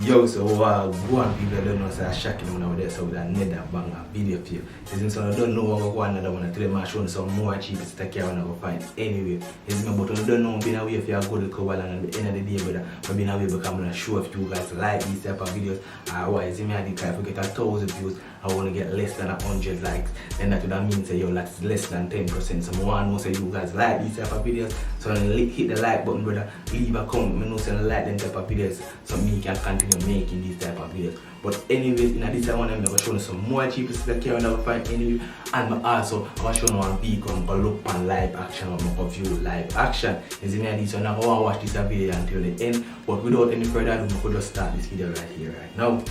Yo, so go on people that don't know, say I shocking them now there, so with another banger video for you. Since I don't know what go another one, I tell them I show some more cheap to take care of and I go find anyway. It's me, but I don't know, being away if you are good to while and at the end of the day, brother, but being away becoming a show if you guys like these type of videos. Otherwise, if I try to get 1,000 views, I want to get less than 100 likes. Then that would mean say yo, that's less than 10%. So I want to know say you guys like these type of videos. So hit the like button, brother. Leave a comment. I know say like them type of videos, so me can continue making these type of videos. But anyways, in this one I'm going to show you some more cheap stuff that I never find anyway. And also I'm going to show you one vehicle I'm going to look on live action or I'm going to view live action. As in this one, I'm going to watch this video until the end. But without any further ado, I'm going to just start this video right here, right now.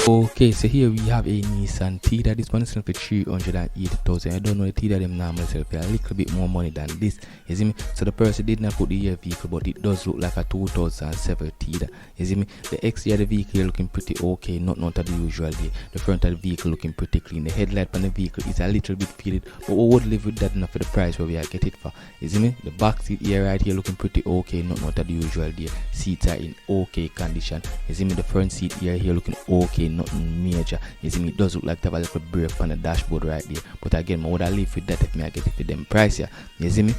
Okay, so here we have a Nissan Tiida. This one is selling for 380,000. I don't know the Tiida them normally sell for a little bit more money than this. You see me? So the person did not put the year vehicle, but it does look like a 2007 Tiida. You see me? The exterior of the vehicle looking pretty okay, not of the usual day. The front of the vehicle looking pretty clean. The headlight on the vehicle is a little bit faded, but we would live with that enough for the price where we are get it for. You see me? The back seat here right here looking pretty okay, not of the usual day. Seats are in okay condition. You see me? The front seat here looking okay, nothing major. You see me, it does look like to have a little break on the dashboard right there, but again I would have live with that if I get it for them price here. You see me,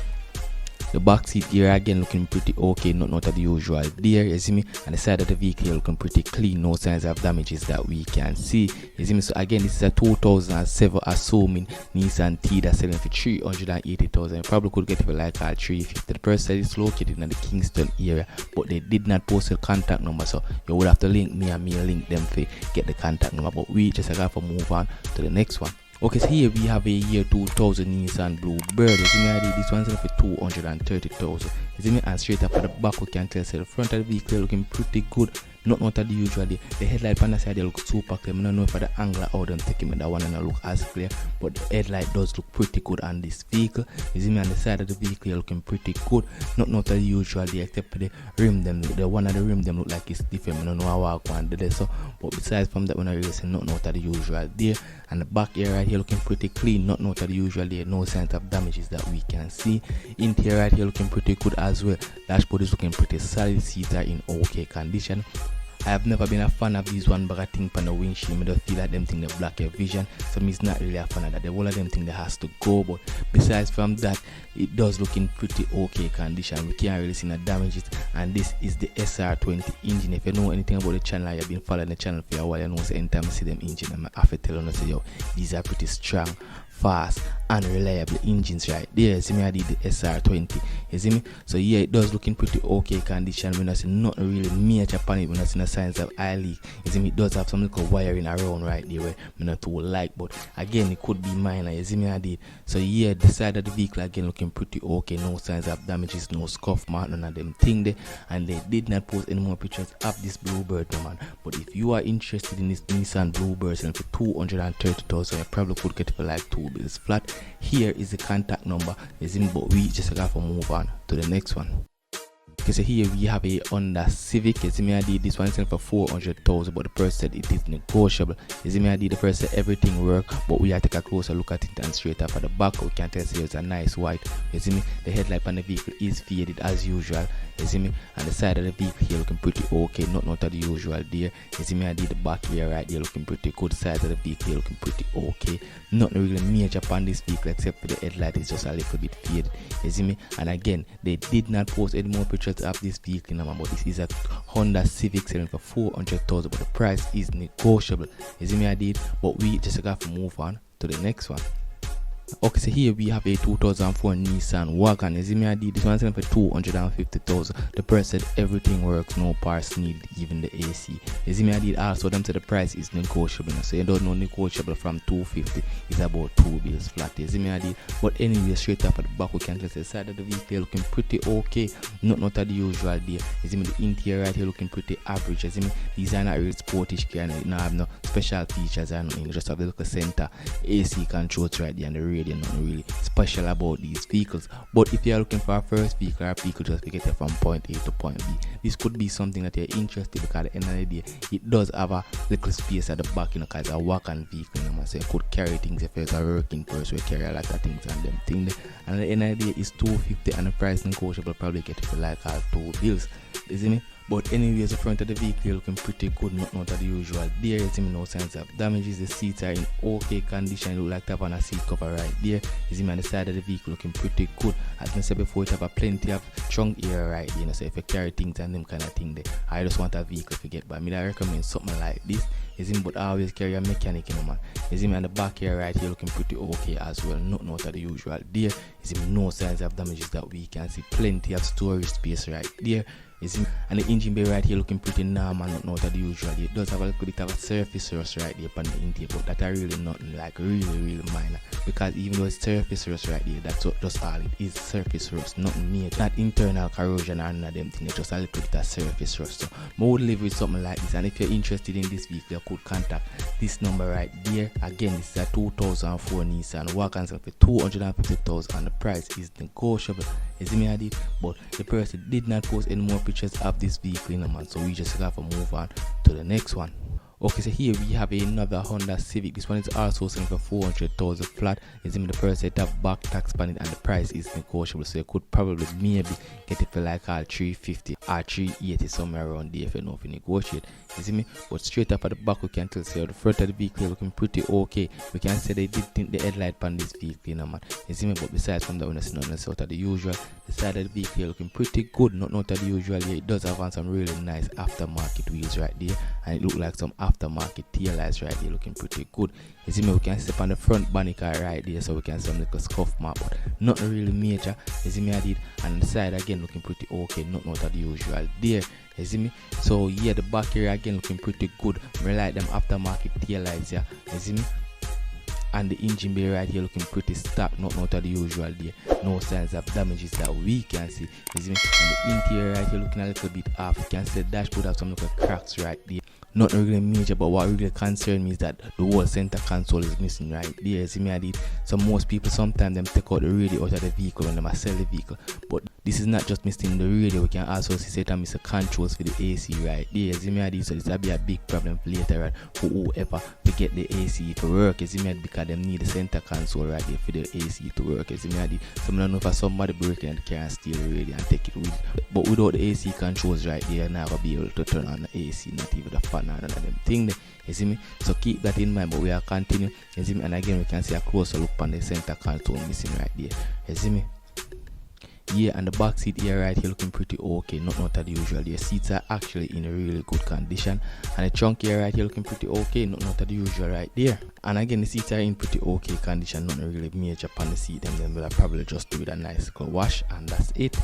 the back seat here again looking pretty okay, not of the usual there. You see me, and the side of the vehicle looking pretty clean, no signs of damages that we can see. You see me, so again this is a 2007 assuming Nissan Tiida selling for 380,000. You probably could get it for like 350. The person is located in the Kingston area, but they did not post a contact number, so you would have to link me and me link them for get the contact number. But we just got to move on to the next one. Okay, so here we have a year 2000 Nissan Bluebird. You see me, I did this one for 230,000. You see me, and straight up at the back we can tell, so the front of the vehicle looking pretty good, not of the usual day. The headlight on the side they look super clear. I don't know if the angle or them taking me that one and I look as clear, but the headlight does look pretty good on this vehicle. You see me, on the side of the vehicle looking pretty good, not of the usual day, except for the rim them. The one of the rim them look like it's different. I don't know how I walk one did so, but besides from that when I really not of the usual day. And the back here right here looking pretty clean, not of the usual day, no signs of damages that we can see. Interior right here looking pretty good as well. Dashboard is looking pretty solid, seats are in okay condition. I have never been a fan of these one, but I think on the windshield, I don't feel like them thing they block your vision. So me is not really a fan of that. The whole of them thing that has to go. But besides from that, it does look in pretty okay condition. We can't really see no damages. And this is the SR20 engine. If you know anything about the channel, you've been following the channel for a while, you know so anytime I see them engine, I'm have to tell you, say, yo, these are pretty strong, fast and reliable engines right there. You see me, I did the SR20. You see me? So yeah, it does looking pretty okay condition. When I see not really major panic, when I see no signs of oil leak. You see me, it does have some little wiring around right there where I'm not too like, but again it could be minor. You see me, I did. So yeah, the side of the vehicle again looking pretty okay, no signs of damages, no scuff mark, none of them thing there. And they did not post any more pictures of this Bluebird, no man. But if you are interested in this Nissan Bluebird selling for 230,000, you probably could get it for like 2 bills flat. Here is the contact number. You see me, but we just got to move on to the next one. Okay, so here we have a Honda Civic. You see me, I did this one selling for 400,000, but the person said it is negotiable. You see me, I did the person said everything work, but we have to take a closer look at it and straight up at the back. We can tell it's a nice white. You see me, the headlight on the vehicle is faded as usual. You see me, and the side of the vehicle here looking pretty okay, not of the usual there. You see me, I did the back here right there looking pretty good. Side of the vehicle here looking pretty okay, not really major upon this vehicle except for the headlight is just a little bit faded. You see me, and again they did not post any more pictures of this vehicle number, but this is a Honda Civic selling for 400,000, but the price is negotiable. You see me, I did, but we just got to move on to the next one. Okay, so here we have a 2004 Nissan Wagon. You see me, I did this one selling for 250,000. The price said everything works, no parts needed, even the AC. You see me, I did also them said the price is negotiable. So you don't know negotiable from 250. It's about 2 bills flat. You see me, I did. But anyway, straight up at the back, we can just say the side of the vehicle looking pretty okay, not of the usual there. You see me, the interior right here looking pretty average. You see me, these are not real sportish car. You know, have no special features or nothing. You just have the little center AC controls right there and the radio. Nothing really special about these vehicles. But if you are looking for a first vehicle or a vehicle just to get it from point A to point B, this could be something that you're interested, because at the end of the day it does have a little space at the back, you know, because it's a Wagon vehicle, you know, so you could carry things if it's a working person who carry a lot of things and them things. And at the end of the day it's 250 and the price negotiable, probably get it for like 2 bills. You see me? But anyways, the front of the vehicle looking pretty good, not out of the usual. There you see me, no signs of damages. The seats are in okay condition. It look like to have on a seat cover right there. You see me on the side of the vehicle looking pretty good. As I said before, it have a plenty of trunk area right there, you know, so if you carry things and them kind of thing there, I just want a vehicle to get by. I recommend something like this. You see me, but I always carry a mechanic, you know, man. You see me on the back here right here looking pretty okay as well, not out of the usual. There you see me, no signs of damages that we can see. Plenty of storage space right there. You see, and the engine bay right here looking pretty normal, not out of the usual. It does have a little bit of a surface rust right there on the intake, but that are really nothing, like really minor. Because even though it's surface rust right there, that's what just all it is, surface rust, nothing major. Not internal corrosion or none of them things, it's just a little bit of surface rust. So I would live with something like this, and if you're interested in this vehicle, you could contact this number right there. Again, this is a 2004 Nissan Wagon for 250,000 and the price is negotiable. You see me at it, but the person did not post any more pictures of this vehicle, you know, man, so we just have to move on to the next one. Okay, so here we have another Honda Civic. This one is also selling for 400,000 flat. You see me, the price it have back tax on it and the price is negotiable, so you could probably maybe get it for like 350 or 380 somewhere around there if you know if you negotiate. You see me, but straight up at the back we can tell say the front of the vehicle looking pretty okay. We can say they did tint the headlight on this vehicle, you know, man. You see me, but besides from that, we see nothing else out of the usual. The side of the vehicle looking pretty good, not out of the usual. Yeah, it does have on some really nice aftermarket wheels right there, and it look like some aftermarket tail lights right there looking pretty good. You see me, we can step on the front bonnet car right there, so we can see some little scuff mark, but nothing really major. You see me, I did, and the side again looking pretty okay, not out of the usual there. You see me, so yeah, the back area again looking pretty good. I like them aftermarket tail lights, yeah. You see me, and the engine bay right here looking pretty stock, not out of the usual there. No signs of damages that we can see. You see me, and the interior right here looking a little bit off. You can see the dashboard have some little cracks right there. Nothing really major, but what really concerns me is that the whole center console is missing right there. You see me, I did. So most people sometimes them take out the radio out of the vehicle when they sell the vehicle, but this is not just missing the radio. We can also see that miss the controls for the AC right there. You see me, I did. So this will be a big problem for later on for whoever to get the AC to work. You see me, because them need the center console right there for the AC to work. You see me, I did. So I don't know if somebody breaking the car and steal the radio and take it with, but without the AC controls right there, now I'll be able to turn on the AC, not even the fan. None of them thing there, you see me, so keep that in mind. But we are continue, you see me, and again we can see a closer look on the center console missing right there, you see me. Yeah, and the back seat here right here looking pretty okay, not out of the usual. The seats are actually in a really good condition, and the trunk here right here looking pretty okay, not out of the usual right there. And again the seats are in pretty okay condition, nothing really major on the seat, and then we'll probably just do it a nice little wash and that's it.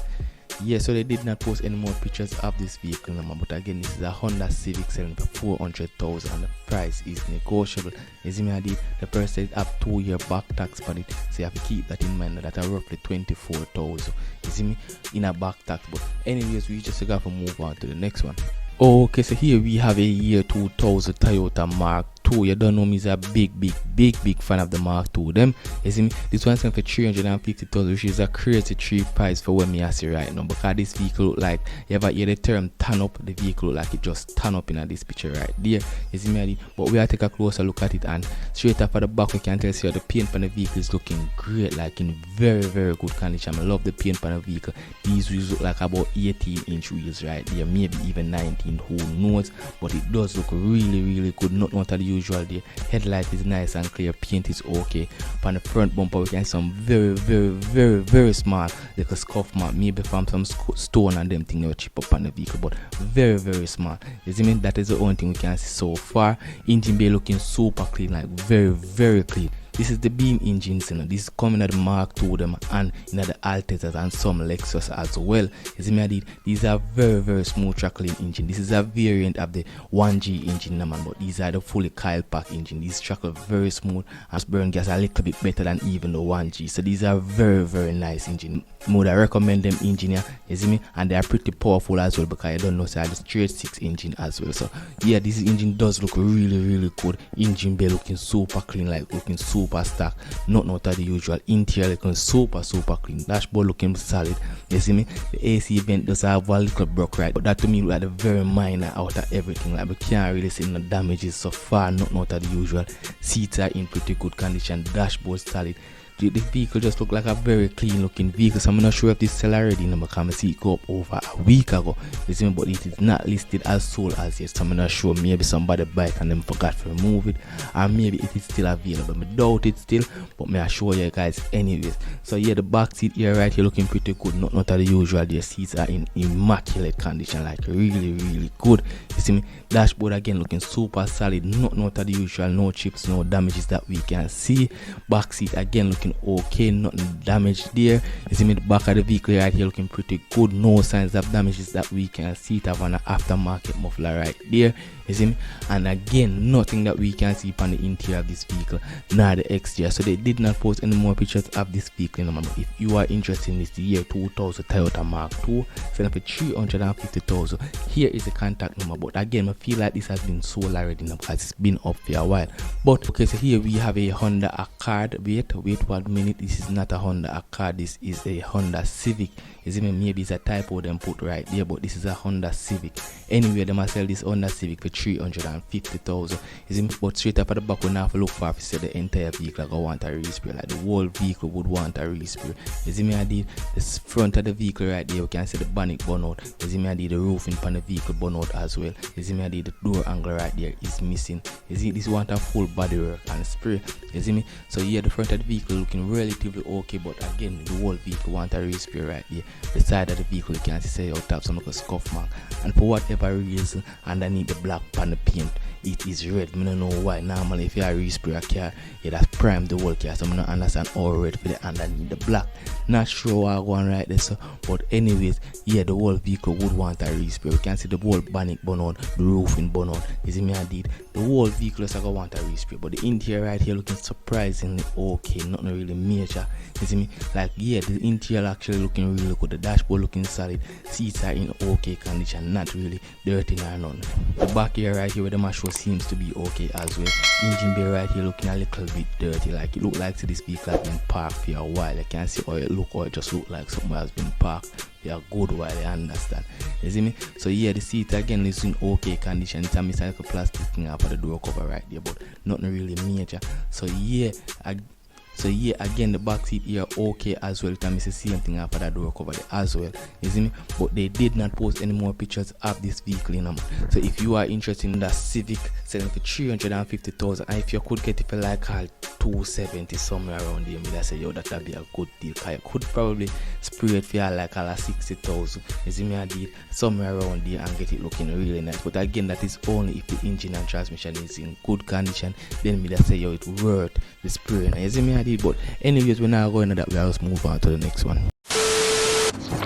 Yeah, so they did not post any more pictures of this vehicle number, but again this is a Honda Civic selling for 400,000 and the price is negotiable. You see me, I did, the price says have 2-year back tax on it, so you have to keep that in mind, that are roughly 24,000. You see me, in a back tax. But anyways, we just got to move on to the next one. Okay, so here we have a year 2000 Toyota Mark II. You don't know me, is a big fan of the Mark II. Them, you see me, this one's selling for 350,000, which is a crazy cheap price for what me I see right now. Because this vehicle look like, you ever hear the term turn up, the vehicle look like it just turn up in this picture right there. You see me, but we are take a closer look at it, and straight up at the back we can tell you the paint on the vehicle is looking great, like in very good condition. I love the paint on the vehicle. These wheels look like about 18-inch wheels right there, maybe even 19, who knows, but it does look really good, not out of the usual there. Headlight is nice and clear, paint is okay. On the front bumper we can see some very small little scuff mark, maybe from some stone and them thing they were chip up on the vehicle, but very small. You see me, that is the only thing we can see so far. Engine bay looking super clean, like very clean. This is the beam engines, you know. This is coming at the Mark II them and in the Altezas and some Lexus as well. You see me, I did. These are very smooth trickling engine. This is a variant of the 1G engine, man, but these are the fully coil pack engine. These trickle very smooth and burn gas a little bit better than even the 1G. So these are very nice engine. I recommend them engine here, you see me, and they are pretty powerful as well, because I don't know, so I just straight 6 engine as well. So yeah, this engine does look really good. Engine bay looking super clean, like looking super stock, not out of the usual. Interior looking super clean. Dashboard looking solid. You see me, the AC vent does have a little broke right, but that to me look like the very minor out of everything. Like we can't really see no damages so far, not out of the usual. Seats are in pretty good condition. Dashboard solid. the vehicle just look like a very clean looking vehicle, so I'm not sure if this sell already, because I see it go up over a week ago, you see me, but it is not listed as sold as yet, so I'm not sure. Maybe somebody buy it and them forgot to remove it, or maybe it is still available. I doubt it still, but may I show you guys anyways. So yeah, the back seat here right here looking pretty good, not of the usual. The seats are in immaculate condition, like really good, you see me. Dashboard again looking super solid, not of the usual, no chips, no damages that we can see. Back seat again looking okay, nothing damaged there, you see me. The back of the vehicle right here looking pretty good, no signs of damages that we can see. It have an aftermarket muffler right there, you see me. And again, nothing that we can see on the interior of this vehicle, nor the exterior. So they did not post any more pictures of this vehicle. If you are interested in this, the year 2000 Toyota Mark II, selling for 350,000. Here is the contact number. But again, I feel like this has been sold already now because it's been up for a while. But okay, so here we have a Honda Accord. Wait 1 minute. This is not a Honda Accord. This is a Honda Civic. You see me, maybe it's a typo them put right there, but this is a Honda Civic. Anyway, they must sell this Honda Civic for 350,000. You see me, but straight up at the back, we have to look for if say the entire vehicle go want a respray, like the whole vehicle would want a respray. You see me, I did the front of the vehicle right there. You can see the bonnet burn out. You see me, I did the roofing on the vehicle burn out as well. You see me, I did the door angle right there is missing. You see, this want a full body work and spray. You see me, so yeah, the front of the vehicle looking relatively okay, but again, the whole vehicle want a respray right there. The side of the vehicle you can see out top some like a scuff mark, and for whatever reason underneath the black pan the paint it is red. I don't know why. Normally if you are respray a car, you have primed the whole car, so I don't understand how red for the underneath the black. Not sure what I want right there, so but anyways, yeah, the whole vehicle would want a respray. You can see the whole bonnet burn out, the roofing burn out. You see me, I did the whole vehicle is gonna want a respray, but the interior right here looking surprisingly okay, nothing really major. You see me, like yeah, the interior actually looking really good. The dashboard looking solid, seats are in okay condition, not really dirty nor none. The back here right here where the mash seems to be okay as well. Engine bay right here looking a little bit dirty, like it look like this vehicle has been parked for a while. You can see how it look, or it just look like something has been parked for a good while, you understand. You see me? So yeah, the seat again is in okay condition. It's a mechanical plastic thing up for the door cover right there, but nothing really major. So yeah, again the back seat here okay as well. It's the same thing after that door cover as well. You see me? But they did not post any more pictures of this vehicle in them. So if you are interested in that Civic selling for 350,000, and if you could get it for like 270 somewhere around there, I say yo, that'd be a good deal. Cause you could probably spray it for like 60,000. You see me, I did somewhere around there and get it looking really nice. But again, that is only if the engine and transmission is in good condition. Then me say yo, it worth the spray. You see me, I did. But anyways, we're not going to that. We'll just move on to the next one.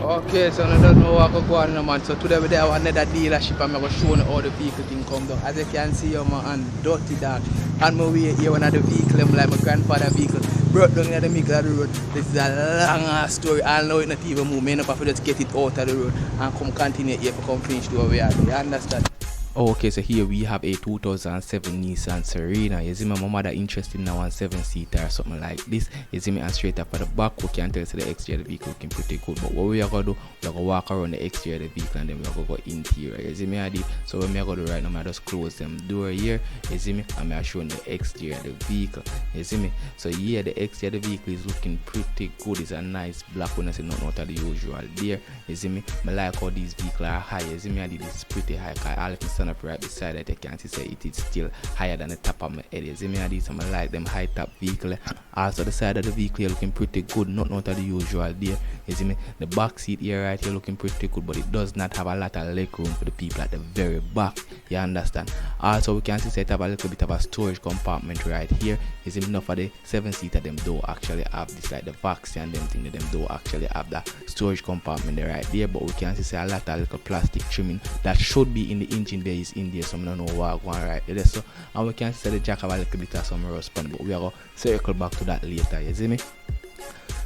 Okay, so I don't know what I go on now, man. So today we're there at another dealership and I'm going to show you how the vehicle thing come down. As you can see, my hand dirty dog. And my way here one of the vehicle, I'm like my grandfather's vehicle. Brought down in the middle of the road. This is a long ass story. I know it not even move. I have to just get it out of the road and come continue here to come finish the way I do. You understand? Okay, so here we have a 2007 Nissan Serena. You see my mother interested in a 7-seater or something like this. You see me, and straight up at the back, we can tell the exterior of the vehicle looking pretty good. But what we are going to do, we are going to walk around the exterior of the vehicle and then we are going to go interior. You see me, I did. So when we are going to do right now, I just close them door here. You see me, and I show the exterior of the vehicle. You see me, so yeah, the exterior of the vehicle is looking pretty good. It's a nice black one. I say not out of the usual there. You see me, I like how these vehicles are high. You see me, I did. This pretty high. I like stand up right beside it. I can see it is still higher than the top of my head. You see me, I did some like them high top vehicle. Also the side of the vehicle looking pretty good, not out of the usual there. You see me, the back seat here right here looking pretty good, but it does not have a lot of leg room for the people at the very back. You understand? Also we can see it have a little bit of a storage compartment right here. You see me, enough of the 7-seater them do actually have this, like the Vaxi and them thing, them do actually have that storage compartment there right there. But we can see a lot of little plastic trimming that should be in the engine there is in there, so I don't know what going right there. So and we can see the jack have a little bit of some rust on, but we are going to circle back to that later. You see me?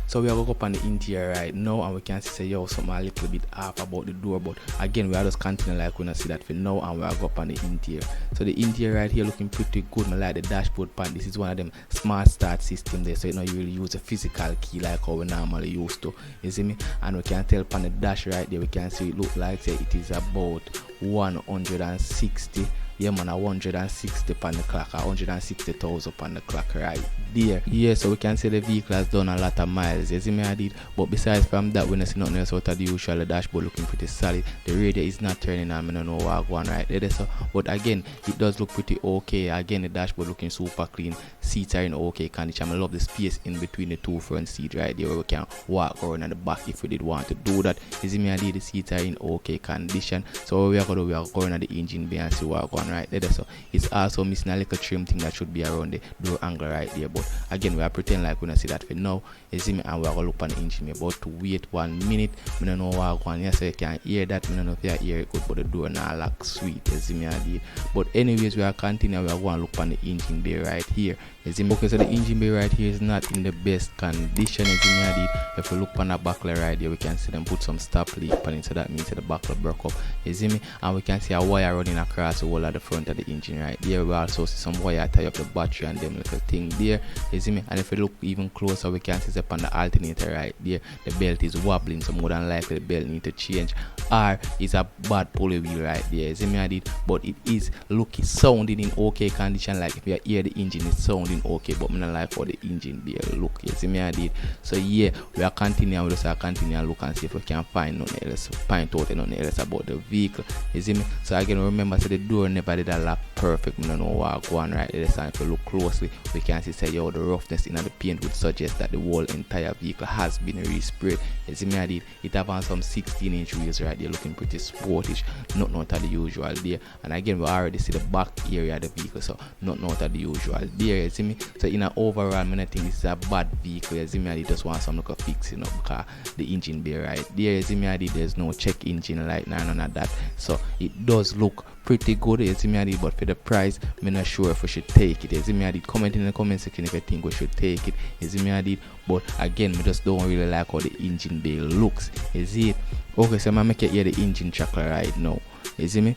So we are going to go up on the interior right now and we can see yo something a little bit off about the door, but again we are just continuing like we're gonna see that for now, and we are go up on the interior. So the interior right here looking pretty good. I like the dashboard pan. This is one of them smart start system there, so you know you really use a physical key like how we normally used to. You see me? And we can tell on the dash right there, we can see it look like say it is about 160. Yeah man, 160 on the clock, 160,000 on the clock right there. Yeah, so we can see the vehicle has done a lot of miles, you see me I did. But besides from that, we don't see nothing else out of the usual. The dashboard looking pretty solid. The radio is not turning on, I don't know what going right there. So, but again, it does look pretty okay. Again, the dashboard looking super clean. Seats are in okay condition. I love the space in between the two front seats right there where we can walk around at the back if we did want to do that. You see me I did, the seats are in okay condition. So what we are going to do, we are going at the engine bay and see what going right there. So it's also missing a little trim thing that should be around the door angle right there. But again, we are pretend like we don't see that for now. You see me, and we are going to look on the engine bay. But to wait 1 minute, I don't know what going. Yes, so you can hear that. I don't know if you hear it good, but the door now lock sweet. You see me I did. But anyways, we are continuing. We are going to look on the engine bay right here. You see me? Okay, so the engine bay right here is not in the best condition. You see me I did. If we look on the buckler right there, we can see them put some stop leak on it, so that means that the buckler broke up. You see me? And we can see a wire running across the whole of the front of the engine right there. We also see some wire tie up the battery and them little thing there. You see me? And if we look even closer, we can see upon the alternator right there, the belt is wobbling, so more than likely the belt need to change, or it's a bad pulley wheel right there. You see me I did. But it is looking sounding in okay condition. Like if you hear the engine, it's sounding okay, but I don't like how the engine be look. You see me I did. So yeah, we are continuing. We just are continuing and look and see if we can find nothing else, find out nothing else about the vehicle. You see me? So again, remember, so the door never did a lot perfect. I don't know what going right there. So if we look closely, we can see say yo, the roughness in the paint would suggest that the whole entire vehicle has been resprayed. You see me I did. It have on some 16-inch wheels right there, looking pretty sportish, not out of the usual there. And again, we already see the back area of the vehicle, so not out of the usual there. You see me? So in an overall, I think this is a bad vehicle. You see me I did, just want some look of fixing up because the engine bay right there. You see me I did, there's no check engine light, none of that. So it does look pretty good. You see me I did, but for the price, I'm not sure if we should take it. You see me I did. Comment in the comment section if you think we should take it. You see me I did. But again, we just don't really like how the engine bay looks. You see it? Okay, so I'm gonna make it hear the engine chuckle right now. You see me?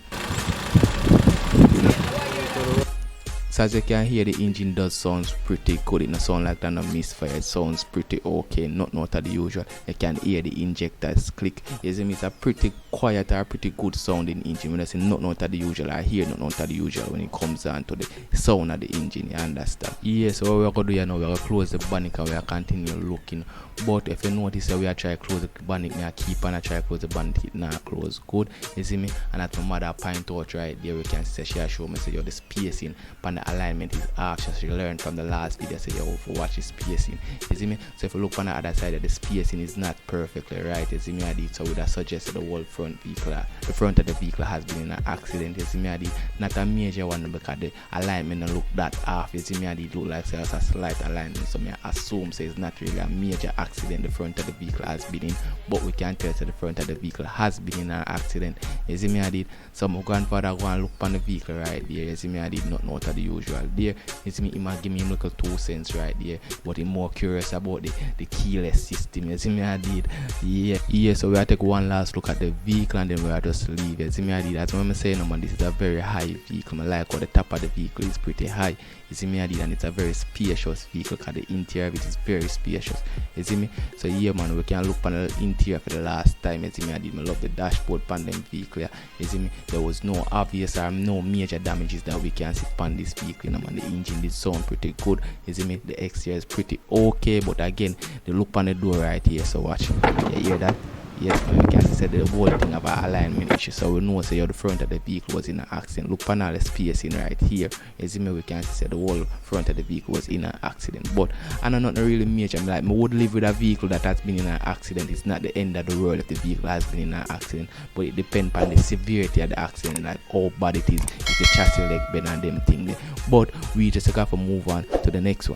So as you can hear, the engine does sounds pretty good. It don't sound like that no misfire. It sounds pretty okay, not out of the usual. You can hear the injectors click. You see me? It's a pretty quiet or pretty good sounding engine. When I say not out of the usual, I hear not out of the usual when it comes down to the sound of the engine. You understand? Yeah, so what we're going to do now, we're going to close the bonnet and we're continue looking. But if you notice that we are trying to close the bonnet, I keep and I try to close the bonnet, it now close good. You see me? And at my mother point out right there, we can see she show me say yo, the spacing and the alignment is off. So she learned from the last video, say yo, for watch the spacing. You see me? So if you look on the other side, the spacing is not perfectly right. You see me? I did, so would have suggested the whole front vehicle, the front of the vehicle has been in an accident. You see me? I did, not a major one because the alignment don't look that off. You see me? I did look like say it's a slight alignment. So I assume say it's not really a major accident the front of the vehicle has been in, but we can tell that the front of the vehicle has been in an accident. You see me? I did. So my grandfather go and look on the vehicle right there. You see me? I did not know out of the usual there. You see me? He might give me a little 2 cents right there, but he's more curious about the keyless system. You see me? I did. Yeah. So we are take one last look at the vehicle and then we are just leave. You see me? I did. That's what I'm saying. Man, this is a very high vehicle. I like how the top of the vehicle is pretty high. You see me? I did, and it's a very spacious vehicle because the interior of it is very spacious. You see me? So yeah, man, we can look on the interior for the last time. You see me? I did. I love the dashboard on them vehicle. Yeah. You see me? There was no obvious or no major damages that we can see on this vehicle. Man, the engine did sound pretty good. You see me? The exterior is pretty okay, but again, the look on the door right here. So watch. You hear that? Yes, man, we can see the whole thing about alignment issue, so we know say the front of the vehicle was in an accident. Look on all the spacing right here. You see me? We can see the whole front of the vehicle was in an accident. But I know not really major. I would live with a vehicle that has been in an accident. It's not the end of the world if the vehicle has been in an accident, but it depends on the severity of the accident, like how bad it is, if the chassis leg bend and them thing there. But we just have to move on to the next one.